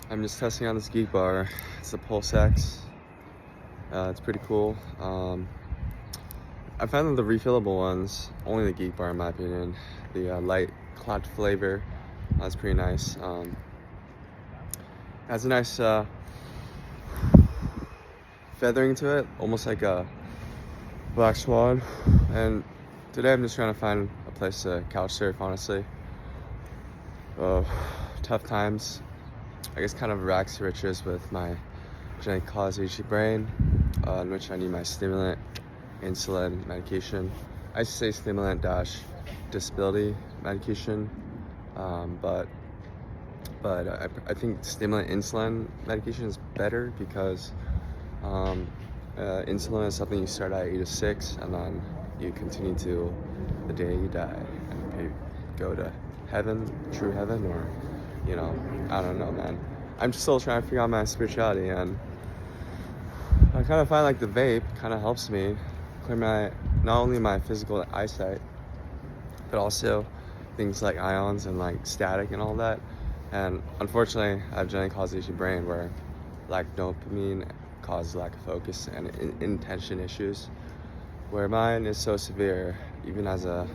I'm just testing on this Geekbar. It's the Pulse X. It's pretty cool. I found that the refillable ones, only the Geekbar in my opinion, the light cloud flavor, that's pretty nice. Has a nice feathering to it, almost like a black swan. And today I'm just trying to find a place to couch surf, honestly. Tough times. I guess kind of rags to riches with my genetic cause HD brain, in which I need my stimulant, insulin medication. I should say stimulant dash disability medication, but I think stimulant insulin medication is better because insulin is something you start at age of 6 and then you continue to the day you die and maybe go to heaven, true heaven, or I don't know, man. I'm just still trying to figure out my spirituality, and I kind of find like the vape kind of helps me clear not only my physical eyesight, but also things like ions and like static and all that. And unfortunately, I have genetic causation brain where lack of dopamine causes lack of focus and intention issues, where mine is so severe, even as a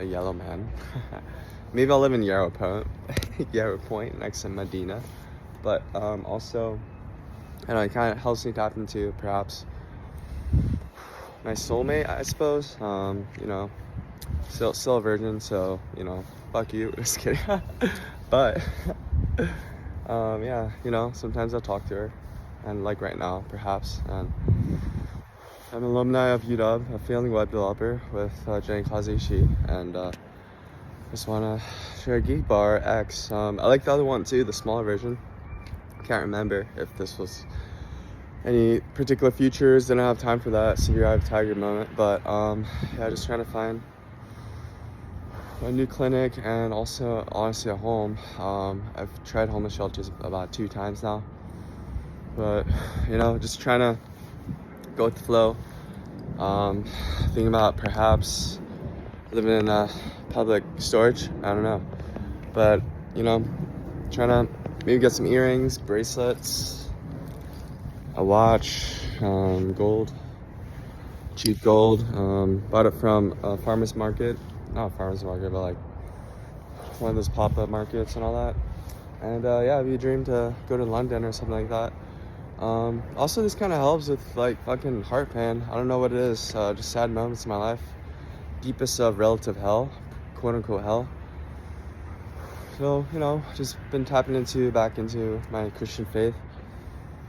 yellow man. Maybe I'll live in Yarrow Point next to Medina, but also, it kind of helps me tap into perhaps my soulmate, I suppose. Still a virgin, so fuck you. Just kidding. But sometimes I'll talk to her, and like right now, perhaps. And I'm an alumni of UW, a failing web developer with genetic causation, and just want to share a Geekbar X. I like the other one too, the smaller version. Can't remember if this was any particular features. Didn't have time for that severe eye of tiger moment. But just trying to find a new clinic and also honestly a home. I've tried homeless shelters about 2 times now, but just trying to go with the flow. Thinking about perhaps living in a public storage, I don't know, but trying to maybe get some earrings, bracelets, a watch, cheap gold. Bought it from a farmer's market, not a farmer's market, but like one of those pop-up markets and all that. And it'd be a dream to go to London or something like that. Also, this kind of helps with like fucking heart pain. I don't know what it is, just sad moments in my life. Deepest of relative hell, quote unquote hell. So just been tapping back into my Christian faith.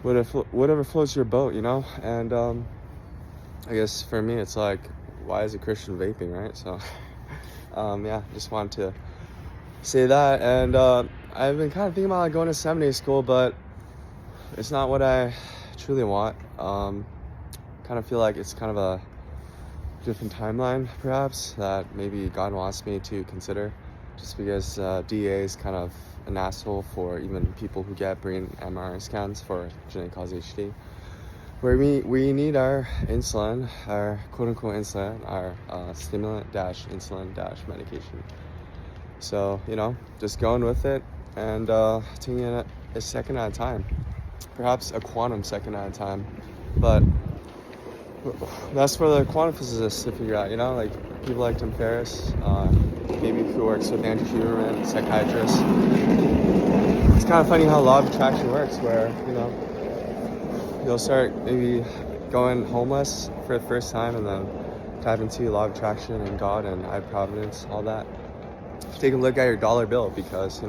Whatever floats your boat, and I guess for me it's like, why is a Christian vaping, right? So just wanted to say that. And I've been kind of thinking about like going to seminary school, but it's not what I truly want. Kind of feel like it's kind of a different timeline perhaps that maybe God wants me to consider, just because DA is kind of an asshole for even people who get brain MRI scans for genetic cause HD, where we need our insulin, our quote unquote insulin, our stimulant dash insulin dash medication. So just going with it and taking it a second at a time, perhaps a quantum second at a time. But that's for the quantum physicists to figure out, like people like Tim Ferriss, maybe who works with Andrew Huberman, psychiatrists. It's kind of funny how law of attraction works, where you'll start maybe going homeless for the first time and then tap into law of attraction and God and I providence, all that. Take a look at your dollar bill, because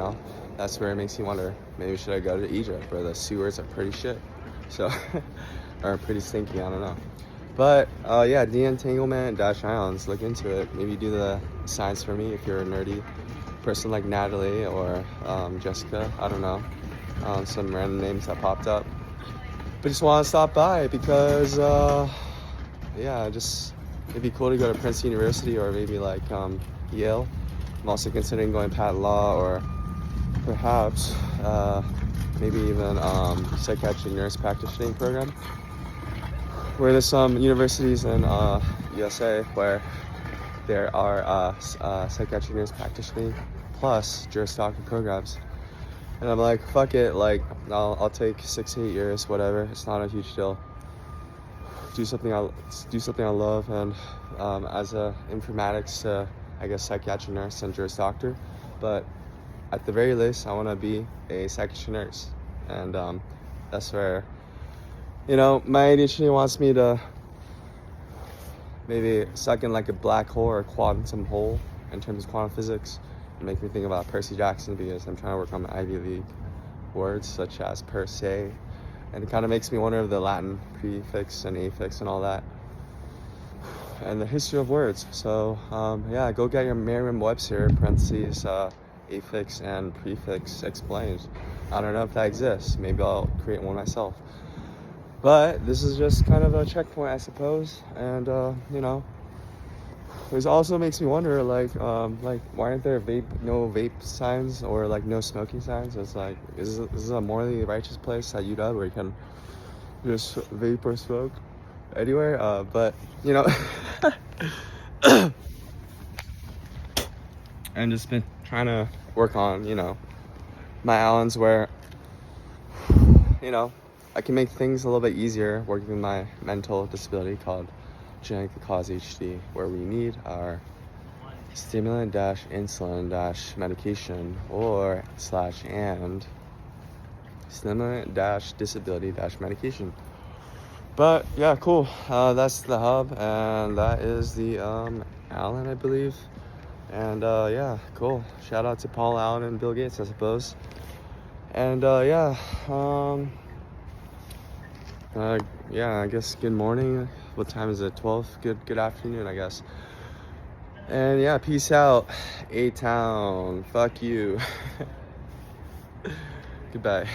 that's where it makes you wonder, maybe should I go to Egypt where the sewers are pretty shit, so or pretty stinky, I don't know. But de-entanglement dash ions, look into it. Maybe do the science for me if you're a nerdy person like Natalie or Jessica, I don't know, some random names that popped up. But just want to stop by because just it'd be cool to go to Princeton University or maybe like Yale. I'm also considering going patent law, or perhaps maybe even psychiatric nurse practicing program, where there's some universities in USA where there are psychiatric nurse practicing plus juris doctor programs. And I'm like, fuck it, like I'll take 6 to 8 years, whatever. It's not a huge deal. Do something I love, and as a informatics, I guess psychiatric nurse and Juris Doctor, but at the very least, I want to be a psychiatric nurse, and that's where, you know, my ADHD wants me to maybe suck in like a black hole or a quantum hole in terms of quantum physics, and make me think about Percy Jackson, because I'm trying to work on the Ivy League words such as per se, and it kind of makes me wonder of the Latin prefix and affix and all that, and the history of words. So yeah, go get your Merriam-Webster parentheses affix and prefix explained. I don't know if that exists. Maybe I'll create one myself. But this is just kind of a checkpoint, I suppose. And you know, this also makes me wonder, like why aren't there no vape signs or like no smoking signs? It's like, is this a morally righteous place at UW where you can just vape or smoke anywhere? But you know, and just been trying to work on, you know, my islands where, you know, I can make things a little bit easier working with my mental disability called genetically caused HD, where we need our stimulant-insulin- medication or /and stimulant-disability- medication. But yeah, cool. That's the hub, and that is the Allen, I believe. And yeah, cool. Shout out to Paul Allen and Bill Gates, I suppose. And yeah, yeah, I guess good morning. What time is it? 12? Good afternoon, I guess. And yeah, peace out, A-Town. Fuck you. Goodbye.